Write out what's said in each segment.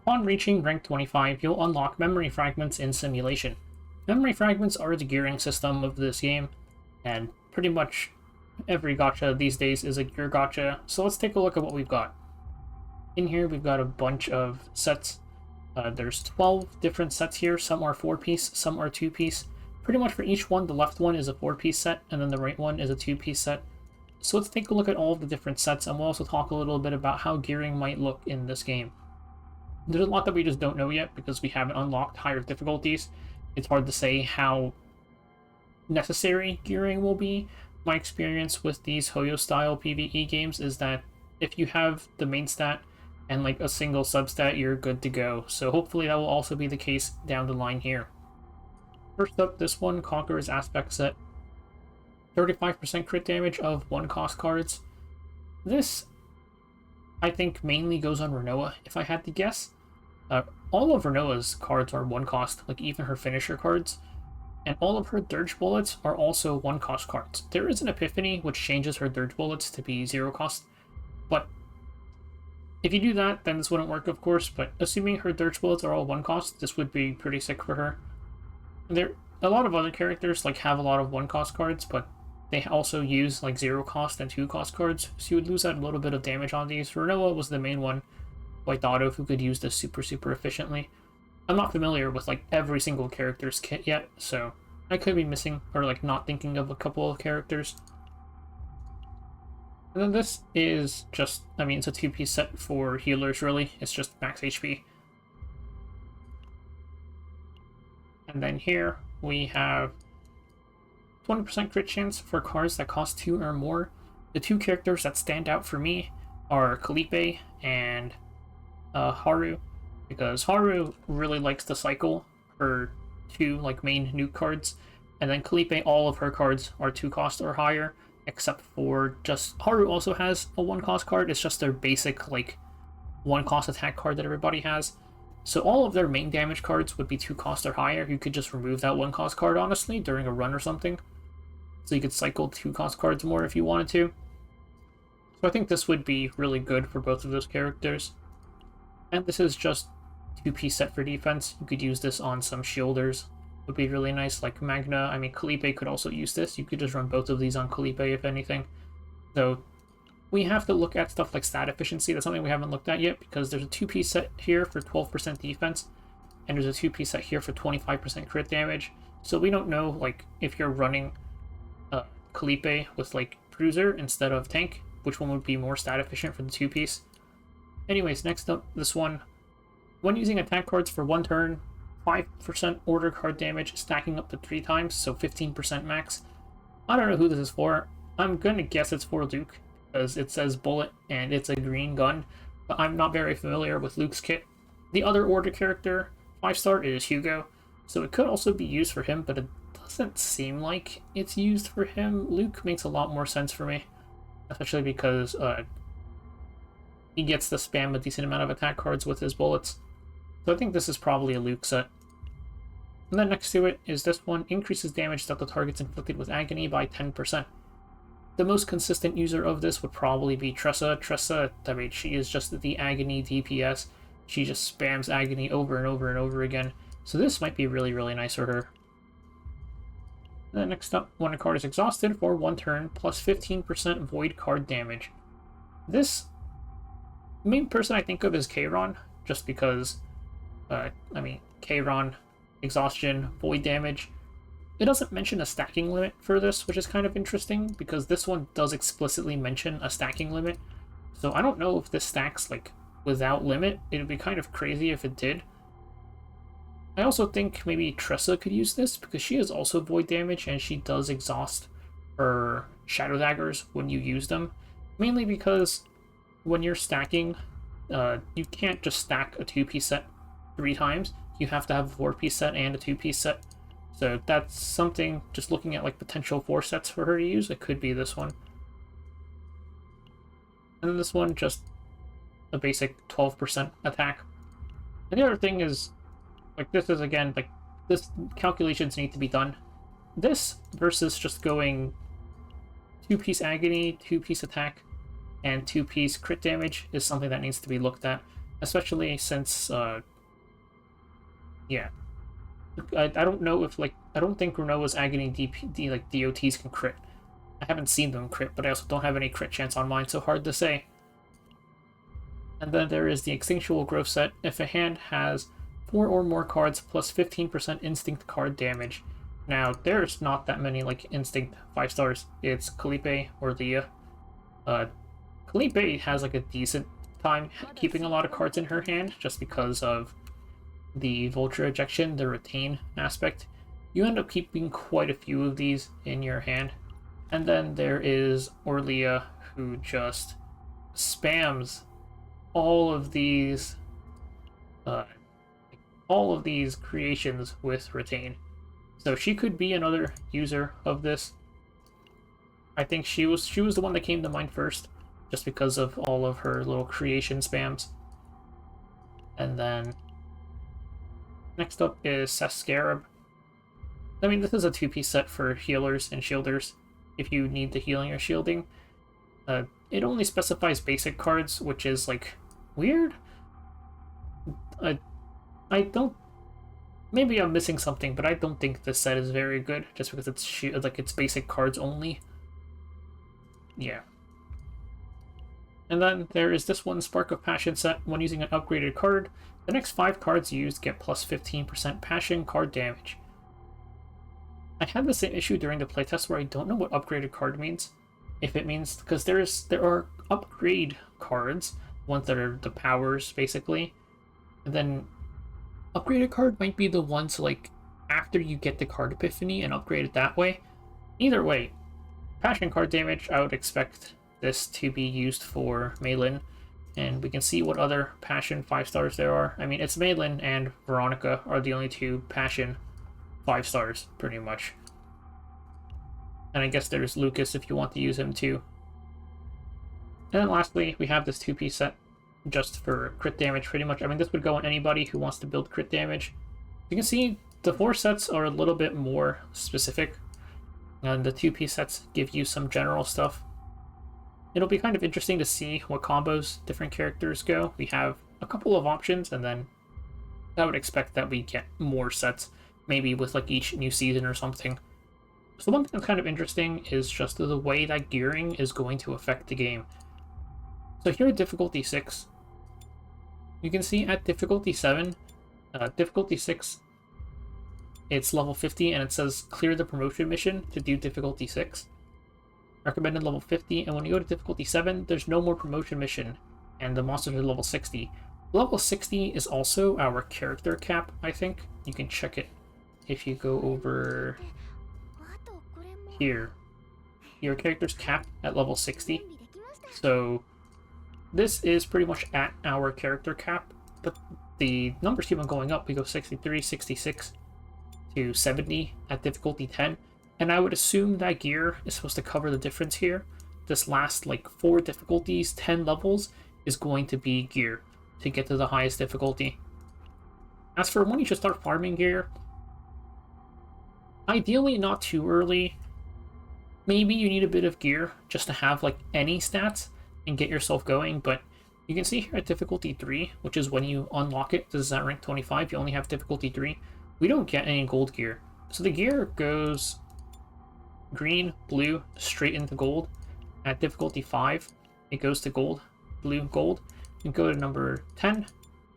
Upon reaching rank 25, you'll unlock Memory Fragments in Simulation. Memory Fragments are the gearing system of this game, and pretty much every gacha these days is a gear gacha, so let's take a look at what we've got. In here we've got a bunch of sets. There's 12 different sets here. Some are 4-piece, some are 2-piece. Pretty much for each one, the left one is a 4-piece set, and then the right one is a 2-piece set. So let's take a look at all of the different sets, and we'll also talk a little bit about how gearing might look in this game. There's a lot that we just don't know yet because we haven't unlocked higher difficulties. It's hard to say how necessary gearing will be. My experience with these Hoyo-style PvE games is that if you have the main stat and like a single substat, you're good to go. So hopefully that will also be the case down the line here. First up, this one, Conqueror's Aspect Set. 35% crit damage of 1-cost cards. This, I think, mainly goes on Rinoa, if I had to guess. All of Rinoa's cards are 1-cost, like even her finisher cards. And all of her Dirge Bullets are also 1-cost cards. There is an Epiphany, which changes her Dirge Bullets to be 0-cost. But if you do that, then this wouldn't work, of course. But assuming her Dirge Bullets are all 1-cost, this would be pretty sick for her. A lot of other characters like have a lot of 1-cost cards, but they also use like 0-cost and 2-cost cards, so you would lose out a little bit of damage on these. Rinoa was the main one who I thought of who could use this super efficiently. I'm not familiar with like every single character's kit yet, so I could be missing or like not thinking of a couple of characters. And then this is just, I mean, it's a 2-piece set for healers really, it's just max HP. And then here we have 20% crit chance for cards that cost 2 or more. The two characters that stand out for me are Kalipe and Haru, because Haru really likes to cycle her 2 like main nuke cards, and then Kalipe, all of her cards are 2-cost or higher, except for just Haru also has a 1-cost card. It's just their basic like 1-cost attack card that everybody has. So all of their main damage cards would be 2-cost or higher. You could just remove that 1-cost card, honestly, during a run or something. So you could cycle 2-cost cards more if you wanted to. So I think this would be really good for both of those characters. And this is just 2-piece set for defense. You could use this on some shielders. Would be really nice, like Magna. I mean, Kalipe could also use this. You could just run both of these on Kalipe, if anything. Though we have to look at stuff like stat efficiency. That's something we haven't looked at yet, because there's a 2-piece set here for 12% defense, and there's a 2-piece set here for 25% crit damage. So we don't know, like, if you're running Kalipe with, like, Bruiser instead of Tank, which one would be more stat efficient for the 2-piece. Anyways, next up, this one. When using attack cards for 1 turn, 5% order card damage, stacking up to 3 times, so 15% max. I don't know who this is for. I'm gonna guess it's for Luke, because it says bullet and it's a green gun, but I'm not very familiar with Luke's kit. The other order character, 5-star, is Hugo, so it could also be used for him, but it doesn't seem like it's used for him. Luke makes a lot more sense for me, especially because he gets to spam a decent amount of attack cards with his bullets. So I think this is probably a Luke set. And then next to it is this one, increases damage that the target's inflicted with Agony by 10%. The most consistent user of this would probably be Tressa. Tressa, I mean, she is just the Agony DPS. She just spams Agony over and over and over again. So this might be really nice for her. And then next up, when a card is exhausted for 1 turn, plus 15% void card damage. This main person I think of is Kayron, just because, I mean, Kayron, exhaustion, void damage. It doesn't mention a stacking limit for this, which is kind of interesting, because this one does explicitly mention a stacking limit. So I don't know if this stacks, like, without limit. It would be kind of crazy if it did. I also think maybe Tressa could use this, because she is also void damage, and she does exhaust her Shadow Daggers when you use them. Mainly because when you're stacking, you can't just stack a 2-piece set 3 times. You have to have a 4-piece set and a 2-piece set. So that's something, just looking at like potential 4 sets for her to use, it could be this one. And then this one, just a basic 12% attack. And the other thing is, like, this is again, like, this calculations need to be done. This versus just going 2-piece Agony, 2-piece attack, and 2-piece crit damage is something that needs to be looked at. especially since, yeah. I don't know if, like, I don't think Renoa's Agony DOTs can crit. I haven't seen them crit, but I also don't have any crit chance on mine, so hard to say. And then there is the Extinctual Growth set. If a hand has 4 or more cards plus 15% instinct card damage. Now, there's not that many, like, instinct 5 stars. It's Calipe or Leah. Calipe has, like, a decent time keeping a lot of cards in her hand, just because of the Vulture Ejection, the retain aspect. You end up keeping quite a few of these in your hand. And then there is Orlia, who just spams all of these creations with retain. So she could be another user of this. I think she was the one that came to mind first, just because of all of her little creation spams. And then next up is Sascarab. I mean, this is a 2-piece set for healers and shielders, if you need the healing or shielding. It only specifies basic cards, which is, like, weird. I don't... Maybe I'm missing something, but I don't think this set is very good, just because it's basic cards only. Yeah. And then there is this one, Spark of Passion set. When using an upgraded card, the next 5 cards used get plus 15% Passion card damage. I had the same issue during the playtest where I don't know what upgraded card means. If it means, because there are upgrade cards, ones that are the powers, basically. And then upgraded card might be the ones, like, after you get the card epiphany and upgrade it that way. Either way, Passion card damage, I would expect this to be used for Maylin. And we can see what other Passion 5 stars there are. I mean, it's Maylin and Veronica are the only 2 Passion 5 stars, pretty much. And I guess there's Lucas if you want to use him too. And then lastly, we have this 2-piece set just for crit damage, pretty much. I mean, this would go on anybody who wants to build crit damage. You can see the 4 sets are a little bit more specific, and the 2-piece sets give you some general stuff. It'll be kind of interesting to see what combos different characters go. We have a couple of options, and then I would expect that we get more sets, maybe with, like, each new season or something. So one thing that's kind of interesting is just the way that gearing is going to affect the game. So here at difficulty 6, you can see at difficulty 7, difficulty 6, it's level 50, and it says clear the promotion mission to do difficulty 6. Recommended level 50, and when you go to difficulty 7, there's no more promotion mission, and the monsters are level 60. Level 60 is also our character cap, I think. You can check it if you go over here. Your character's capped at level 60. So this is pretty much at our character cap, but the numbers keep on going up. We go 63, 66 to 70 at difficulty 10. And I would assume that gear is supposed to cover the difference here. This last, like, 4 difficulties, 10 levels, is going to be gear to get to the highest difficulty. As for when you should start farming gear, ideally not too early. Maybe you need a bit of gear just to have, like, any stats and get yourself going, but you can see here at difficulty 3, which is when you unlock it, this is at rank 25, you only have difficulty 3, we don't get any gold gear. So the gear goes green, blue, straight into gold. At difficulty 5, it goes to gold, blue, gold. You go to number 10,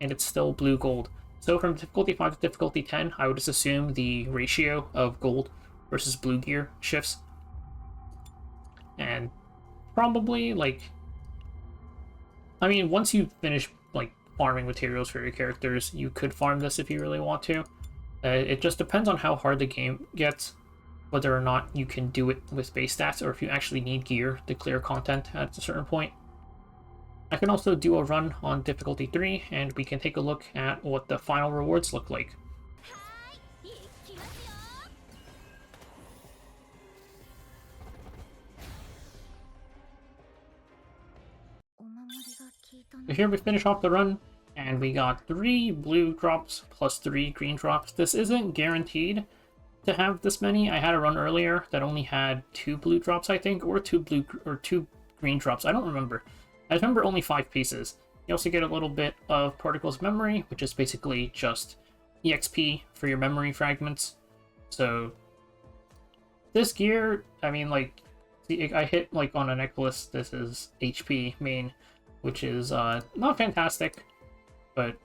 and it's still blue, gold. So from difficulty 5 to difficulty 10, I would just assume the ratio of gold versus blue gear shifts. And probably, like, I mean, once you finish, like, farming materials for your characters, you could farm this if you really want to. It just depends on how hard the game gets, whether or not you can do it with base stats, or if you actually need gear to clear content at a certain point. I can also do a run on difficulty 3, and we can take a look at what the final rewards look like. So here we finish off the run, and we got 3 blue drops plus 3 green drops. This isn't guaranteed to have this many. I had a run earlier that only had 2 blue drops, I think, or 2 green drops. I don't remember. I remember only 5 pieces. You also get a little bit of Particles Memory, which is basically just EXP for your memory fragments. So this gear, I mean, like, see, I hit, like, on a necklace, this is HP main, which is not fantastic, but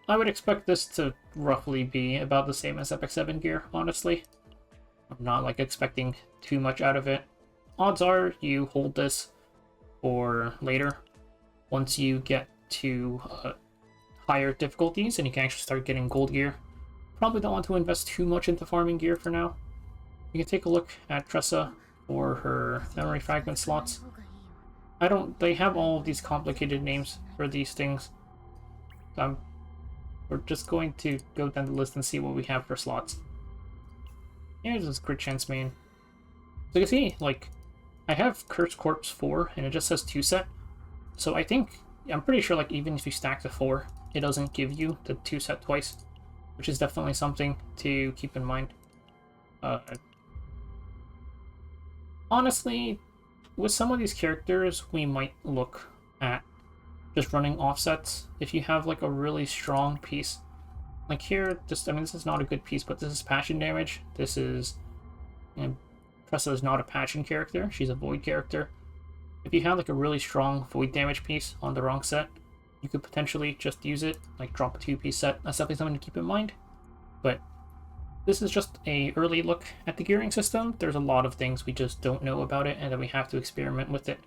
I would expect this to roughly be about the same as Epic 7 gear, honestly. I'm not, like, expecting too much out of it. Odds are you hold this for later, once you get to higher difficulties and you can actually start getting gold gear. Probably don't want to invest too much into farming gear for now. You can take a look at Tressa for her memory fragment slots. They have all of these complicated names for these things. We're just going to go down the list and see what we have for slots. Here's this crit chance main. So you can see, like, I have Cursed Corpse 4 and it just says 2 set. So I'm pretty sure, like, even if you stack the 4, it doesn't give you the 2 set twice, which is definitely something to keep in mind. Honestly, with some of these characters, we might look at just running offsets if you have, like, a really strong piece. Like here, this is not a good piece, but this is passion damage. This is... Tressa is not a passion character, she's a void character. If you have, like, a really strong void damage piece on the wrong set, you could potentially just use it, like drop a 2-piece set. That's definitely something to keep in mind. But this is just a early look at the gearing system. There's a lot of things we just don't know about it, and then we have to experiment with it.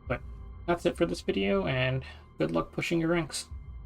But that's it for this video, and good luck pushing your ranks.